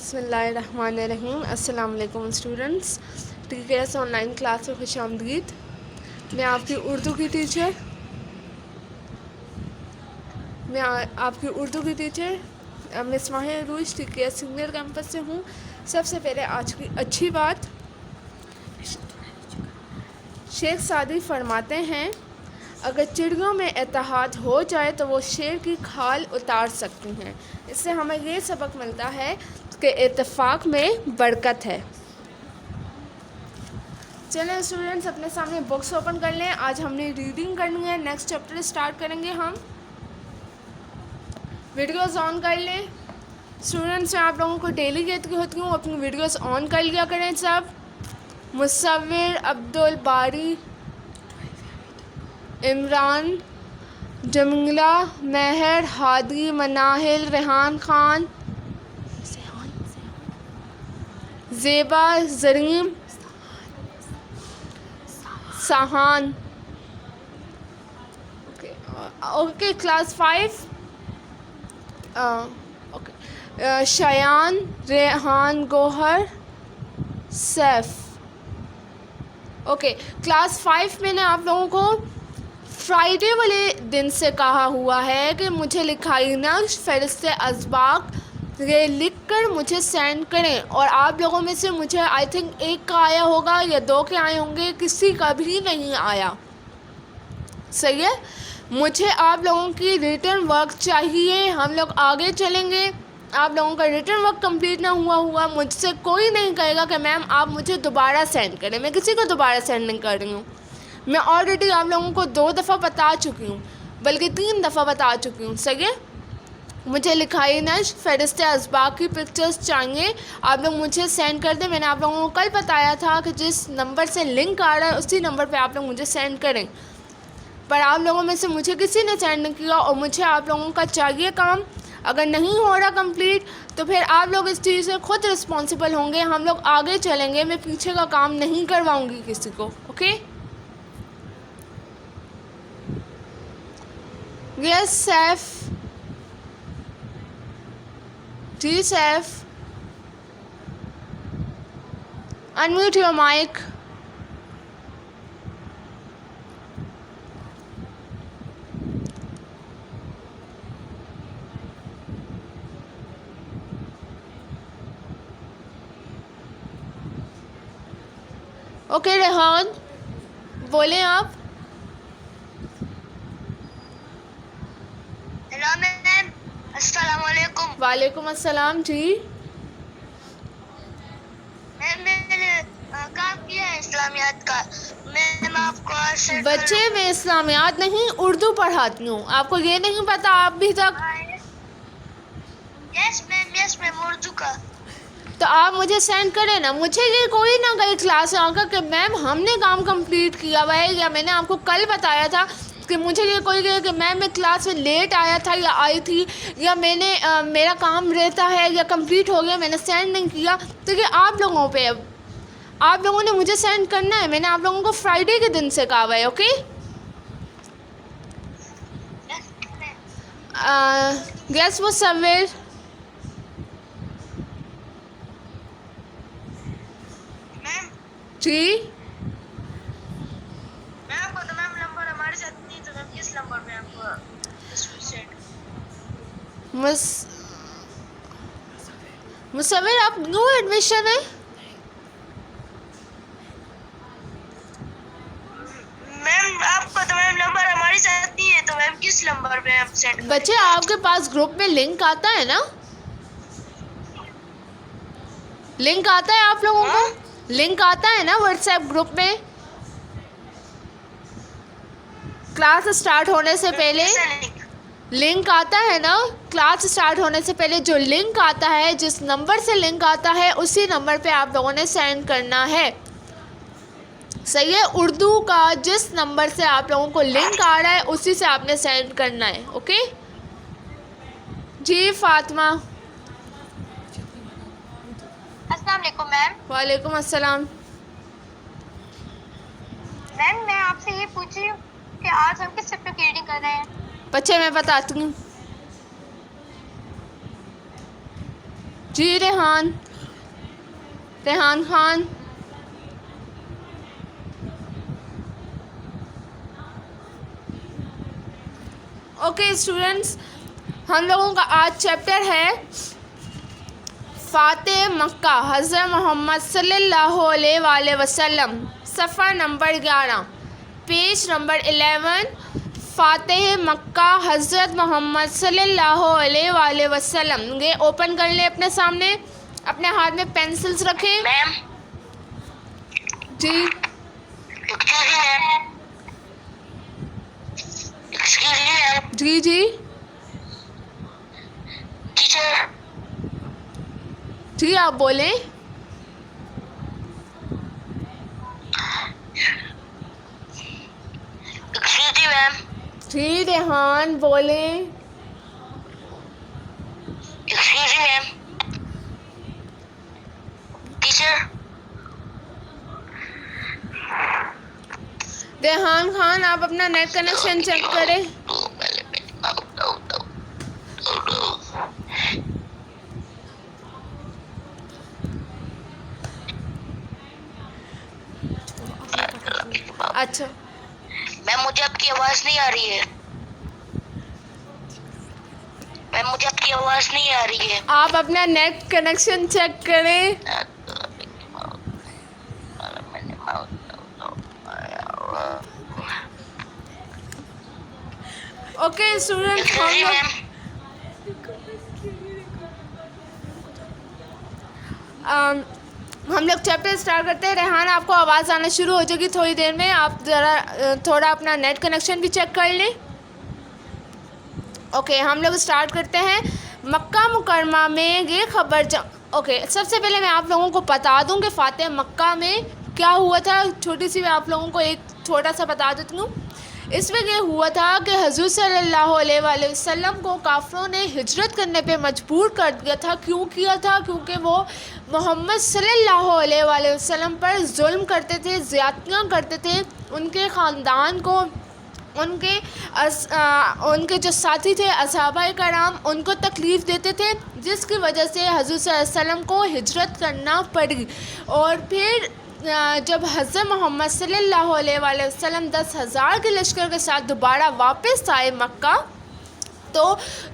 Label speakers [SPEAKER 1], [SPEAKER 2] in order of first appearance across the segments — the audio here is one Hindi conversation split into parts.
[SPEAKER 1] बिस्मिल्लाहिर्रहमानिर्रहीम। अस्सलाम वालेकुम स्टूडेंट्स। टीकेएस ऑनलाइन क्लास में खुशामदीद। मैं आपकी उर्दू की टीचर मिस माहिर अरूज टीकेएस सीनियर कैंपस से हूँ। सबसे पहले आज की अच्छी बात, शेख सादी फरमाते हैं, अगर चिड़ियों में इत्तेहाद हो जाए तो वो शेर की खाल उतार सकती हैं। इससे हमें ये सबक मिलता है कि इत्तेफाक में बरकत है। चलें स्टूडेंट्स, अपने सामने बुक्स ओपन कर लें। आज हमने रीडिंग करनी है। नेक्स्ट चैप्टर स्टार्ट करेंगे हम। वीडियोस ऑन कर लें स्टूडेंट्स। मैं आप लोगों को डेली कहती होती हूँ, अपनी वीडियोस ऑन कर लिया करें सब। मुसव्विर अब्दुल बारी, इमरान, जमीला, महर, हादी, मनाहिल, रेहान खान, ज़ेबा, जरीम, सहान। Okay class 5। Okay Shayan, Rehan, Gohar, Saif. Okay class 5 मैंने आप लोगों को फ्राइडे वाले दिन से कहा हुआ है कि मुझे लिखाई नक्श फ़हरिस्त असबाक ये लिख कर मुझे सेंड करें। और आप लोगों में से मुझे आई थिंक एक का आया होगा या 2 के आए होंगे, किसी का भी नहीं आया। सही है, मुझे आप लोगों की रिटर्न वर्क चाहिए। हम लोग आगे चलेंगे। आप लोगों का रिटर्न वर्क कंप्लीट ना हुआ मुझसे कोई नहीं कहेगा कि मैम आप मुझे दोबारा सेंड करें। मैं किसी को दोबारा सेंड नहीं कर रही हूँ। मैं ऑलरेडी आप लोगों को 2 दफ़ा बता चुकी हूँ, बल्कि 3 दफ़ा बता चुकी हूँ। सही है, मुझे लिखाई नश फ़हरिस्त असबाक की पिक्चर्स चाहिए। आप लोग मुझे सेंड कर दें। मैंने आप लोगों को कल बताया था कि जिस नंबर से लिंक आ रहा है उसी नंबर पे आप लोग मुझे सेंड करें, पर आप लोगों में से मुझे किसी ने सेंड नहीं किया और मुझे आप लोगों का चाहिए काम। अगर नहीं हो रहा कंप्लीट तो फिर आप लोग इस चीज़ से खुद रिस्पॉन्सिबल होंगे। हम लोग आगे चलेंगे। मैं पीछे का काम नहीं करवाऊँगी किसी को। Okay yes Saif ji, Saif unmute your mic. Okay Rehan, बोलें आप।
[SPEAKER 2] हेलो मैम, अस्सलाम वालेकुम।
[SPEAKER 1] वालेकुम अस्सलाम जी।
[SPEAKER 2] मैम मैंने काम किया है इस्लामियात का। मैम आपको आज
[SPEAKER 1] बच्चे मैं इस्लामियात नहीं उर्दू पढ़ाती हूँ। आपको ये नहीं पता अभी तक?
[SPEAKER 2] यस मैम उर्दू का।
[SPEAKER 1] तो आप मुझे सेंड करें ना। मुझे ये कोई ना कहे क्लास में आकर कि मैम हमने काम कंप्लीट किया हुआ है, या मैंने आपको कल बताया था कि मुझे ये कोई कहे कि मैम मैं क्लास में लेट आया था या आई थी, या मैंने मेरा काम रहता है या कंप्लीट हो गया मैंने सेंड नहीं किया। तो ये आप लोगों पे, आप लोगों ने मुझे सेंड करना है। मैंने आप लोगों को फ्राइडे के दिन से कहा हुआ है। ओके गैस वो सवेर जी।
[SPEAKER 2] मैं आपको तो मैम नंबर हमारे साथ नहीं, तो मैम किस नंबर पे आपको तस्वीर सेंड?
[SPEAKER 1] मुसव्विर आप न्यू एडमिशन है?
[SPEAKER 2] मैम आपको तो मैम नंबर हमारे साथ नहीं है, तो मैम किस नंबर पे आप सेंड?
[SPEAKER 1] बच्चे आपके पास ग्रुप में लिंक आता है ना? लिंक आता है आप लोगों को? लिंक आता है ना व्हाट्सएप ग्रुप में? क्लास स्टार्ट होने से पहले लिंक आता है ना? क्लास स्टार्ट होने से पहले जो लिंक आता है, जिस नंबर से लिंक आता है उसी नंबर पे आप लोगों ने सेंड करना है। सही है, उर्दू का जिस नंबर से आप लोगों को लिंक आ रहा है उसी से आपने सेंड करना है। ओके जी। फातिमा।
[SPEAKER 2] अस्सलाम वालेकुम मैम।
[SPEAKER 1] वालेकुम अस्सलाम।
[SPEAKER 2] मैम मैं आपसे ये पूछ रही हूँ कि आज हम किस चैप्टर की रीडिंग कर रहे हैं?
[SPEAKER 1] बच्चे मैं बताती हूँ। जी रेहान खान। ओके स्टूडेंट्स, हम लोगों का आज चैप्टर है फ़ातिह मक्का हज़रत मोहम्मद सल्लल्लाहु अलैहि वसल्लम, सफ़र नंबर 11, पेज नंबर 11। फ़ातिह मक्का हज़रत मोहम्मद सल्लल्लाहु अलैहि वसल्लम। ये ओपन कर ले अपने सामने, अपने हाथ में पेंसिल्स रखें।
[SPEAKER 2] मैम
[SPEAKER 1] जी जी जी
[SPEAKER 2] टीचर।
[SPEAKER 1] जी आप बोलें।
[SPEAKER 2] मैम
[SPEAKER 1] जी रेहान बोलें।
[SPEAKER 2] Ma'am teacher.
[SPEAKER 1] रेहान खान आप अपना नेट कनेक्शन चेक करें। अच्छा
[SPEAKER 2] मैम मुझे आपकी आवाज नहीं आ रही है। मैम मुझे आपकी आवाज नहीं आ रही है।
[SPEAKER 1] आप अपना नेट कनेक्शन चेक करें। ओके स्टूडेंट, हम लोग चैप्टर स्टार्ट करते हैं। रेहान आपको आवाज़ आना शुरू हो जाएगी थोड़ी देर में, आप ज़रा थोड़ा अपना नेट कनेक्शन भी चेक कर लें। ओके हम लोग स्टार्ट करते हैं। मक्का मुकरमा में ये खबर ओके सबसे पहले मैं आप लोगों को बता दूं कि फ़ातिह मक्का में क्या हुआ था। छोटी सी मैं आप लोगों को एक छोटा सा बता देती हूँ। इसमें ये हुआ था कि हुज़ूर सल्लल्लाहु अलैहि वसल्लम को काफ़िरों ने हिजरत करने पे मजबूर कर दिया था। क्यों किया था? क्योंकि वो मोहम्मद सल्लल्लाहु अलैहि वसल्लम पर जुल्म करते थे, ज़्यादतियाँ करते थे, उनके ख़ानदान को, उनके जो साथी थे असहाबाए कराम उनको तकलीफ़ देते थे, जिसकी वजह से हुज़ूर सल्लल्लाहु अलैहि वसल्लम को हिजरत करना पड़ी। और फिर जब हज़रत मोहम्मद सल्लल्लाहु अलैहि वसल्लम 10,000 के लश्कर के साथ दोबारा वापस आए मक्का, तो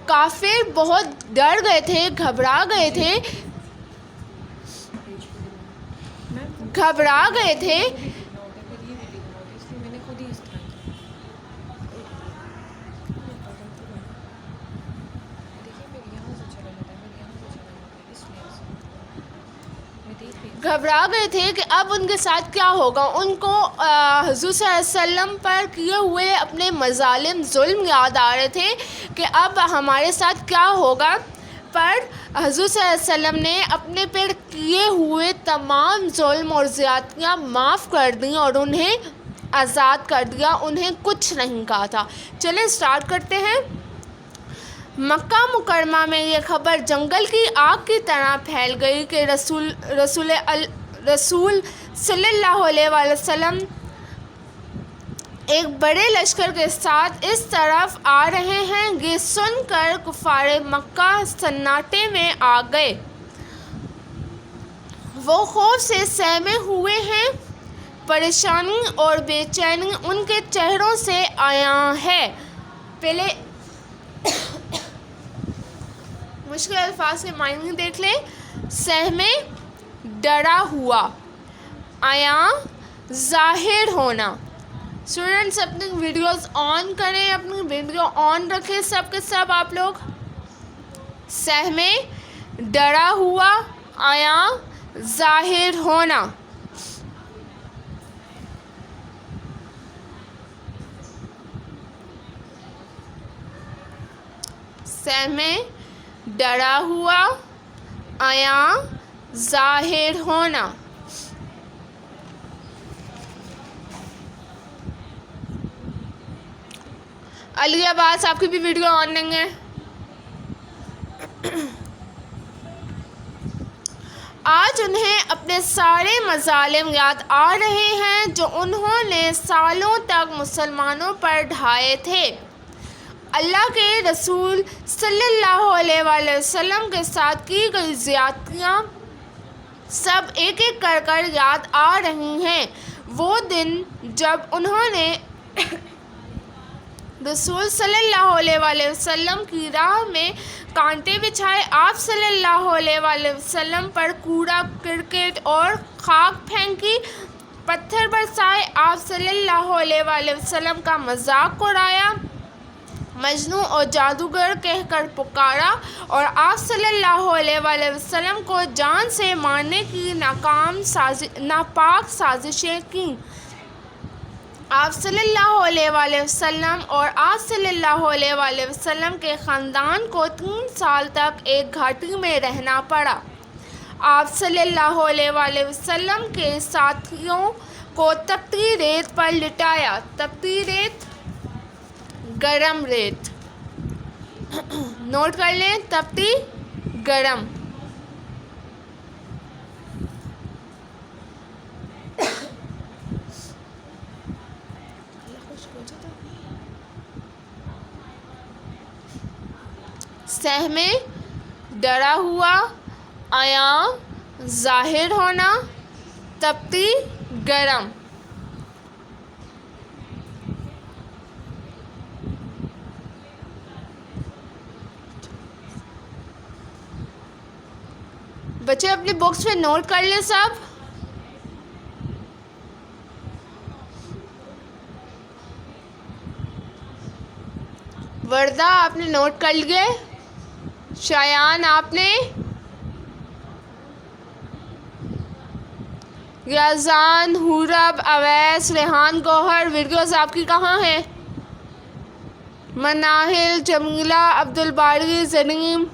[SPEAKER 1] काफ़िर बहुत डर गए थे, घबरा गए थे। घबरा गए थे कि अब उनके साथ क्या होगा। उनको हुज़ूर सल्लल्लाहु अलैहि वसल्लम पर किए हुए अपने मज़ालिम जुल्म याद आ रहे थे कि अब हमारे साथ क्या होगा। पर हुज़ूर सल्लल्लाहु अलैहि वसल्लम ने अपने पर किए हुए तमाम जुल्म और ज़्यादतियाँ माफ़ कर दी और उन्हें आज़ाद कर दिया, उन्हें कुछ नहीं कहा था। चलें स्टार्ट करते हैं। मक्का मुकरमा में ये खबर जंगल की आग की तरह फैल गई कि रसूल सल्लल्लाहु अलैहि वसल्लम एक बड़े लश्कर के साथ इस तरफ आ रहे हैं। ये सुनकर कुफारे मक्का सन्नाटे में आ गए। वो खौफ से सहमे हुए हैं, परेशानी और बेचैनी उनके चेहरों से आया है। पहले मुश्किल अल्फाज के मायने देख ले। सहमे, डरा हुआ, आया, ज़ाहिर होना। स्टूडेंट्स अपनी वीडियोस ऑन करें, अपनी वीडियो ऑन रखें सब के सब आप लोग। सहमे, डरा हुआ, आया, ज़ाहिर होना। सहमे, डरा हुआ, आया, ज़ाहिर होना। अली अब्बास आपकी भी वीडियो ऑन नहीं है। आज उन्हें अपने सारे मज़ालिम याद आ रहे हैं जो उन्होंने सालों तक मुसलमानों पर ढाए थे। अल्लाह के रसूल सल्लल्लाहु अलैहि वसल्लम के साथ की गई ज़्यादतियाँ सब एक एक कर कर याद आ रही हैं। वो दिन जब उन्होंने रसूल सल्लल्लाहु अलैहि वसल्लम की राह में कांटे बिछाए, आप सल्लल्लाहु अलैहि वसल्लम पर कूड़ा क्रिकेट और खाक फेंकी, पत्थर बरसाए, आप सल्लल्लाहु अलैहि वसल्लम का मजाक उड़ाया, मजनू और जादूगर कहकर पुकारा और आप सल्लल्लाहु अलैहि वसल्लम को जान से मारने की नापाक साजिशें की। आप सल्लल्लाहु अलैहि वसल्लम और आप सल्लल्लाहु अलैहि वसल्लम के ख़ानदान को 3 साल तक एक घाटी में रहना पड़ा। आप सल्लल्लाहु अलैहि वसल्लम के साथियों को तपती रेत पर लिटाया। तपती रेत, गरम रेत, नोट कर लें, तपती, गरम। सहमे, डरा हुआ, आया, जाहिर होना, तपती, गरम। बच्चे अपनी बुक्स में नोट कर ले सब। वर्दा आपने नोट कर लिए? शायान आपने? याजान, हुरब, अवैस, रेहान, गौहर, वीडियोस आपकी कहाँ हैं? मनाहिल, जमीला, अब्दुल बारी, जनीम,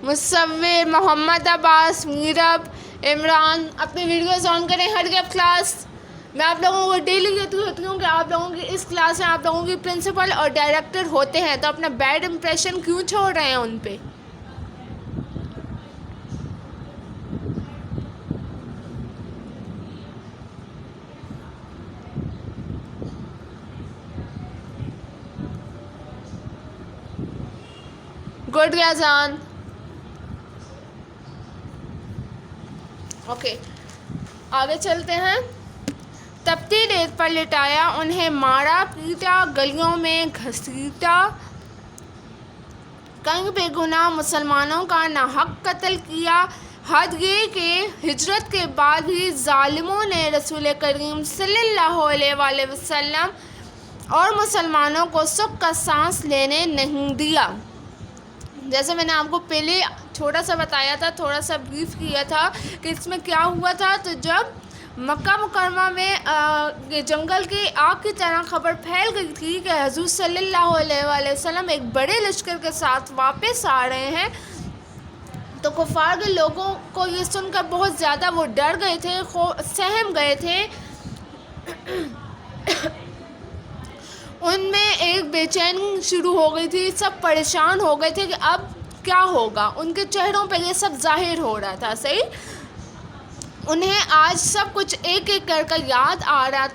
[SPEAKER 1] मुसव्विर, मोहम्मद अब्बास, मीरब, इमरान, अपनी वीडियोस ऑन करें। हर गैप क्लास मैं आप लोगों को डेली कहती हूँ कि आप लोगों की इस क्लास में आप लोगों की प्रिंसिपल और डायरेक्टर होते हैं, तो अपना बैड इंप्रेशन क्यों छोड़ रहे हैं उन पे? गुड याजान। ओके, आगे चलते हैं। तपती रेत पर लिटाया, उन्हें मारा पीटा, गलियों में घसीटा, कई बेगुनाह मुसलमानों का नाहक कत्ल किया। हद ये कि हिजरत के बाद भी जालिमों ने रसूल करीम सल्लल्लाहु अलैहि वसल्लम और मुसलमानों को सुख का सांस लेने नहीं दिया। जैसे मैंने आपको पहले छोटा सा बताया था, थोड़ा सा ब्रीफ किया था कि इसमें क्या हुआ था। तो जब मक्का मुकरमा में जंगल की आग की तरह खबर फैल गई थी कि हुज़ूर सल्लल्लाहु अलैहि वसल्लम एक बड़े लश्कर के साथ वापस आ रहे हैं, तो कुफार के लोगों को ये सुनकर बहुत ज़्यादा वो डर गए थे, सहम गए थे। उनमें एक बेचैनी शुरू हो गई थी, सब परेशान हो गए थे कि अब क्या होगा। उनके चेहरों पे ये सब जाहिर हो रहा था। सही, उन्हें आज सब कुछ एक एक कर याद आ रहा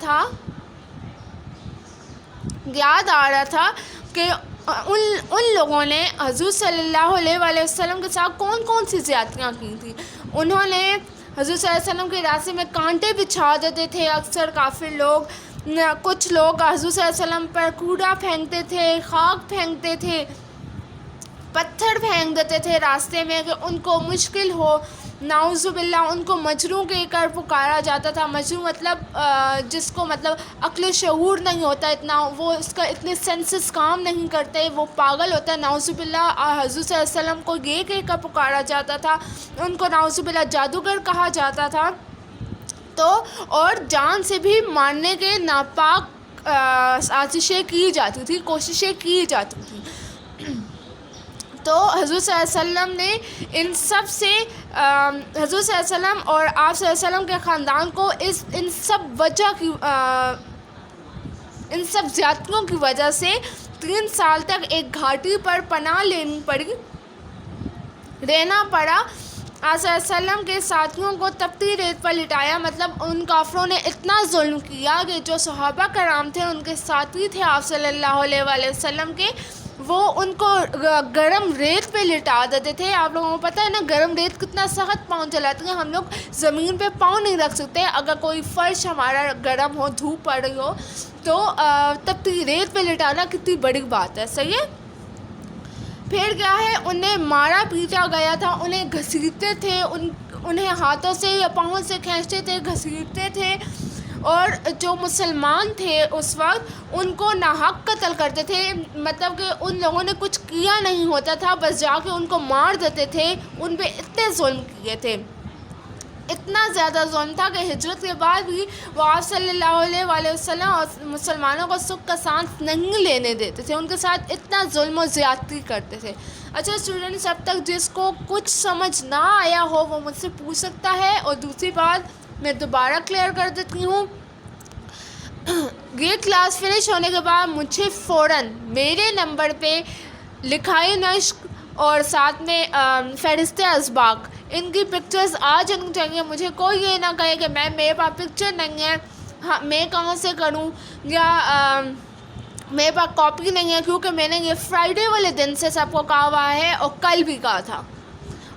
[SPEAKER 1] था कि उन लोगों ने हुज़ूर सल्लल्लाहु अलैहि वसल्लम के साथ कौन कौन सी ज़्यादतियाँ की थी। उन्होंने हुज़ूर सल्लल्लाहु अलैहि वसल्लम के रास्ते में कांटे बिछा देते थे अक्सर काफ़िर लोग। कुछ लोग हुज़ूर सल्लल्लाहु अलैहि वसल्लम पर कूड़ा फेंकते थे, खाक फेंकते थे, पत्थर फेंक देते थे रास्ते में कि उनको मुश्किल हो। नाउज़ुबिल्लाह, उनको मजनू कहकर पुकारा जाता था। मजनू मतलब जिसको मतलब अक्ल शऊर नहीं होता इतना, वो उसका इतने सेंसेस काम नहीं करते, वो पागल होता है। नाउज़ुबिल्लाह, हुज़ूर सल्लल्लाहु अलैहि वसल्लम को ये कहकर पुकारा जाता था। उनको नाउज़ुबिल्लाह जादूगर कहा जाता था। तो और जान से भी मारने के नापाक साजिशें की जाती थी, कोशिशें की जाती थी। तो हुज़ूर सल्लल्लाहु अलैहि वसल्लम ने इन सब से हुज़ूर सल्लल्लाहु अलैहि वसल्लम और आप सल्लल्लाहु अलैहि वसल्लम के ख़ानदान को इन सब ज़्यादतियों की वजह से 3 साल तक एक घाटी पर पनाह लेनी पड़ी, रहना पड़ा। सल्लम के साथियों को तपती रेत पर लिटाया, मतलब उन काफिरों ने इतना जुल्म किया कि जो सहाबा कराम थे, उनके साथी थे आप सल्लल्लाहु अलैहि वसल्लम के, वो उनको गरम रेत पे लिटा देते थे। आप लोगों को पता है ना, गरम रेत कितना सख्त पाँव चलाती है, हम लोग ज़मीन पे पाँव नहीं रख सकते। अगर कोई फर्श हमारा गरम हो, धूप पड़ रही हो, तो तपती रेत पे लिटाना कितनी बड़ी बात है। सही है। फिर क्या है, उन्हें मारा पीटा गया था, उन्हें घसीटते थे, उन्हें हाथों से या पाँवों से खींचते थे, घसीटते थे, और जो मुसलमान थे उस वक्त उनको नाहक कत्ल करते थे। मतलब कि उन लोगों ने कुछ किया नहीं होता था, बस जाके उनको मार देते थे। उन पे इतने जुल्म किए थे, इतना ज़्यादा जुल्म था कि हिजरत के बाद भी वो आप सल्लल्लाहु अलैहि वसल्लम और मुसलमानों को सुख का सांस नहीं लेने देते थे, उनके साथ इतना जुल्म और ज़्यादती करते थे। अच्छा स्टूडेंट्स, अब तक जिसको कुछ समझ ना आया हो वो मुझसे पूछ सकता है। और दूसरी बात मैं दोबारा क्लियर कर देती हूँ, ये क्लास फिनिश होने के बाद मुझे फ़ौरन मेरे नंबर पे लिखाई नश्क और साथ में फ़हरिस्त असबाक, इनकी पिक्चर्स आ जानी चाहिए। मुझे कोई ये ना कहे कि मैम मेरे पास पिक्चर नहीं है, हाँ मैं कहाँ से करूँ, या मेरे पास कॉपी नहीं है, क्योंकि मैंने ये फ्राइडे वाले दिन से सबको कहा हुआ है और कल भी कहा था,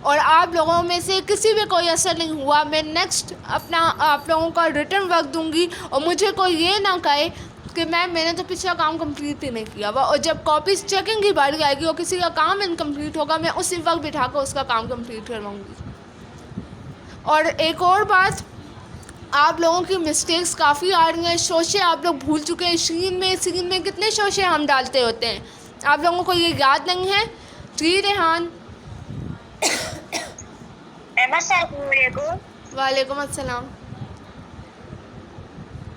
[SPEAKER 1] और आप लोगों में से किसी भी कोई असर नहीं हुआ। मैं नेक्स्ट अपना आप लोगों का रिटर्न वर्क दूंगी, और मुझे कोई ये ना कहे कि मैम मैंने तो पिछला काम कंप्लीट ही नहीं किया हुआ, और जब कॉपीज़ चेकिंग की बारी आएगी और किसी का काम इनकम्प्लीट होगा, मैं उसी वक्त बिठा कर उसका काम कंप्लीट करवाऊँगी। और एक और बात, आप लोगों की मिस्टेक्स काफ़ी आ रही हैं, शोशे आप लोग भूल चुके हैं। सीन में कितने शोशे हम डालते होते हैं, आप लोगों को ये याद नहीं है? जी रेहान। वालेकुम अस्सलाम।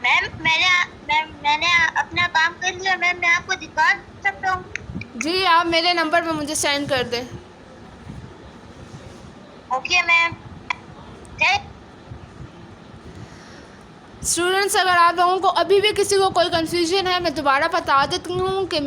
[SPEAKER 2] मैम मैंने अपना काम कर लिया मैम, मैं आपको दिखा सकता हूँ?
[SPEAKER 1] जी आप मेरे नंबर पे मुझे सेंड कर दें।
[SPEAKER 2] Okay ma'am.
[SPEAKER 1] स्टूडेंट्स, अगर आप लोगों को अभी भी किसी को कोई कन्फ्यूजन है, मैं दोबारा बता देती हूँ कि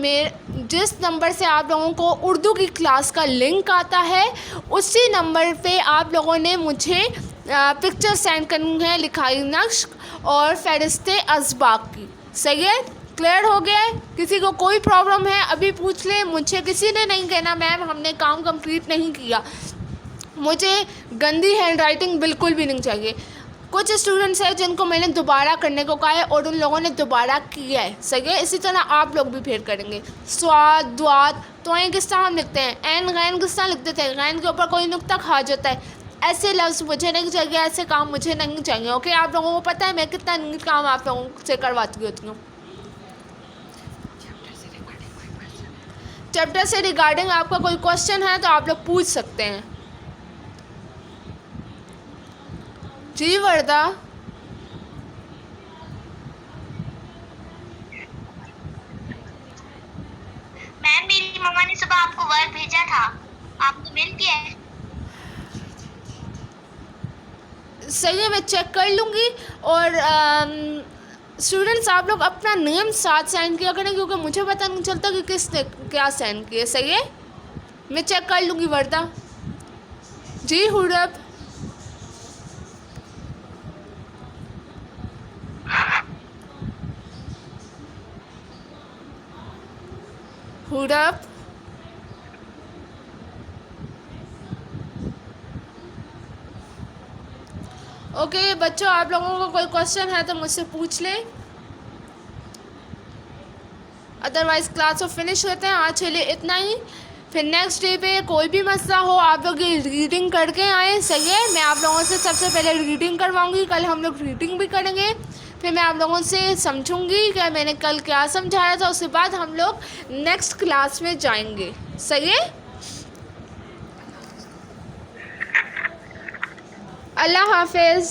[SPEAKER 1] जिस नंबर से आप लोगों को उर्दू की क्लास का लिंक आता है, उसी नंबर पे आप लोगों ने मुझे पिक्चर सेंड करनी है, लिखाई नक्श और फ़हरिस्त असबाक की। सही है, क्लियर हो गया है? किसी को कोई प्रॉब्लम है अभी पूछ ले, मुझे किसी ने नहीं कहना मैम हमने काम कंप्लीट नहीं किया। मुझे गंदी हैंड राइटिंग बिल्कुल भी नहीं चाहिए। कुछ स्टूडेंट्स हैं जिनको मैंने दोबारा करने को कहा है और उन लोगों ने दोबारा किया है। सही है, इसी तरह आप लोग भी फिर करेंगे। स्वाद द्वाद तोएँ किस तरह हम लिखते हैं, एन गैन किस तरह लिखते थे, गैन के ऊपर कोई नुक्ता खा जाता है, ऐसे लफ्ज़ मुझे नहीं चाहिए, ऐसे काम मुझे नहीं चाहिए। ओके, आप लोगों को पता है मैं कितना नीट काम आप लोगों से करवाती होती हूँ। चैप्टर से रिगार्डिंग आपका कोई क्वेश्चन है तो आप लोग पूछ सकते हैं। जी वर्दा।
[SPEAKER 2] मैम मेरी मम्मा ने सुबह आपको वर्क भेजा था, आपको मिल गया है?
[SPEAKER 1] सही है, मैं चेक कर लूँगी। और स्टूडेंट्स आप लोग अपना नेम साथ साइन किया करें, क्योंकि मुझे पता नहीं चलता कि किसने क्या साइन किया। सही है, मैं चेक कर लूँगी वर्दा। जी हुरब। हुरब। ओके बच्चों, आप लोगों को कोई क्वेश्चन है तो मुझसे पूछ ले, अदरवाइज़ क्लास को फिनिश करते हैं। आज के लिए इतना ही, फिर नेक्स्ट डे पे कोई भी मसला हो आप लोग ये रीडिंग करके आए। सही है, मैं आप लोगों से सबसे पहले रीडिंग करवाऊंगी, कल हम लोग रीडिंग भी करेंगे, फिर मैं आप लोगों से समझूंगी कि मैंने कल क्या समझाया था, उसके बाद हम लोग नेक्स्ट क्लास में जाएंगे। सही है, अल्लाह हाफिज़।